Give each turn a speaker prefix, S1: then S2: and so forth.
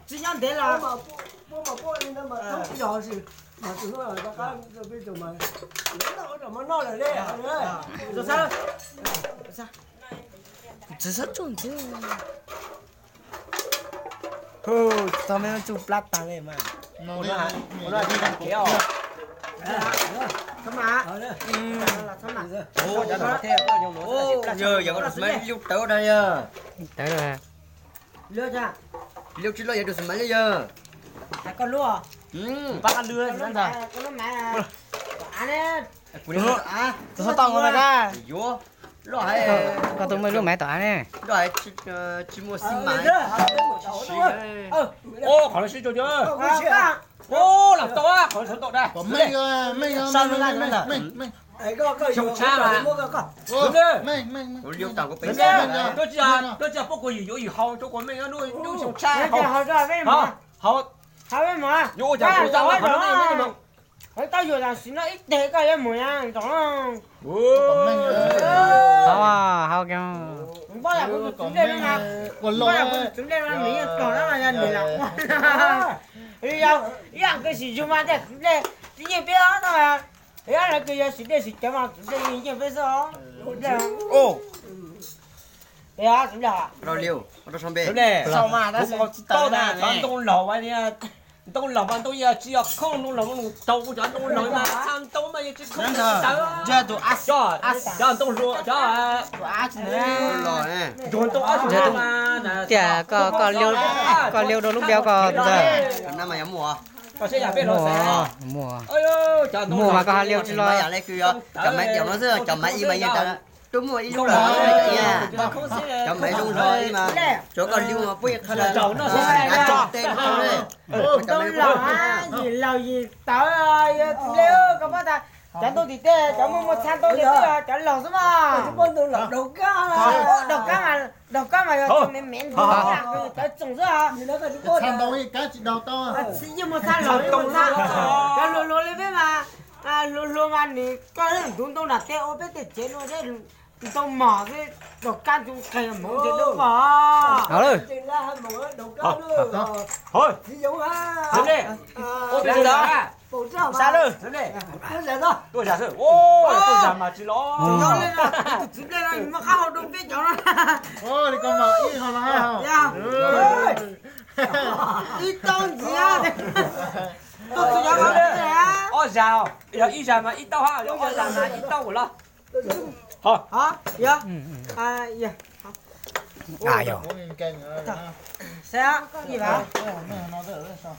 S1: 只想得了。
S2: 我过年的嘛，都要是，嘛就是说大家这边就嘛，闹怎么闹的嘞？
S1: 做啥？啥？
S3: 只是种子。哦，他们就不拉单了嘛。
S4: 我说你看给哦。
S1: 干嘛？giờ
S3: có được mấy lúc tới đây giờ. Tới rồi.
S1: Lừa chưa?
S3: Lúc trước giờ được mấy giờ.
S1: Tại con lừa.
S4: Bác ăn lừa gì vậy?
S1: Con mẹ ăn đấy.
S3: Tôi tao ngon ra. Vô. Rồi. Có tôi mới lúc mẹ tỏa nè. Rồi chỉ mua xin mãi.
S4: Ô, khỏi xin cho chưa? Ô, làm to á, khỏi to đây.
S5: Có mấy
S3: Sao nó ra rồi?
S2: Trồng cha mà.
S4: Đúng đi.
S3: Ủa liêu tao có
S4: Đúng
S3: bánh.
S4: đi. Tôi chỉ bốc cái gì vô gì hậu cho con mình nuôi trồng cha.
S1: Hậu cho với mà.
S4: Hậu.
S1: Hậu với mà.
S4: Vô chả có rau hậu nó mà.
S1: Tao vừa là xin nó ít để cái em mồi ăn,懂không?
S3: Hao kêu.
S1: Không bao giờ cũng chúng đây mà.
S5: Còn
S1: Bao giờ
S5: lỗi.
S1: cũng chúng đây mà mình còn nó là nhân để làm. Bây giờ ăn cái gì chúng mà để chúng đây tự nhiên biết đó thôi à. Thế là cái gì để xịt cái mà chúng đây tự nhiên biết sao?
S3: Ô.
S1: Thế à, chúng đây à?
S3: Rồi liêu. Nó xong bê.
S4: Đúng đi.
S3: Sao mà nó
S4: tao đã chọn đông lẩu anh nha. Đông lẩu anh tôi giờ chỉ không đông lẩu nó tàu chọn đông lẩu mà ăn tàu mà chỉ không tàu.
S3: Giờ tụi ăn.
S4: Cho đông lẩu cho
S3: tụi ăn nè. Rồi nè.
S4: Chọn tàu ăn mà.
S3: Chả có liêu đồ lúc béo có giờ. Năm mày mua.
S4: Có xe nhà bên rồi xe.
S3: Mua.
S4: Ôi ơi, chọn đông
S3: Mua mà có liêu chứ lo. Bây giờ lấy kia. Chọn mấy kiểu nó xưa, chọn mấy y mấy giờ đúng rồi, đi luôn rồi nha. Chọn mấy luôn rồi mà. Chỗ còn liêu mà biết là
S4: chọn nó sẽ
S3: ra chọn tên thôi.
S1: Tôi lẩu gì tao liêu có bao giờ chọn tôi thì tê chọn một餐tôi thì chọn lẩu sao mà. Đầu cá mà mềm mềm thôi chọn trồng nữa à.
S5: Thằng đâu ấy cá chỉ đầu to.
S1: Nhưng một餐lẩu nhưng một餐chọn lẩu lên bên mà lẩu mà này có những đúng tôi là tê ô biết tê chế luôn đấy. Tao mở cái đầu cá chúng khay mà muốn chế đâu mà.
S3: Đó rồi.
S4: Thôi. Đúng đi. Ô bây giờ
S2: Sao
S4: rồi. Đúng đi. Tôi giả sử. Ô, tôi giả mà chỉ lo.
S1: Nó lên là chúng đây là mà khao đông biết cho nó.
S5: Ôi, con mà ít hơn là hai hả?
S1: Dạ. Ít tông gì à? Tôi giả mà cái này á.
S4: Ô giàu. Giờ ít giàu mà ít tao ha. Ô giàu mà ít tao của lo. Hả?
S1: Hả? Dạ. À dạ.
S3: À rồi.
S1: Sao? Gì vậy?
S5: Nó đỡ sao?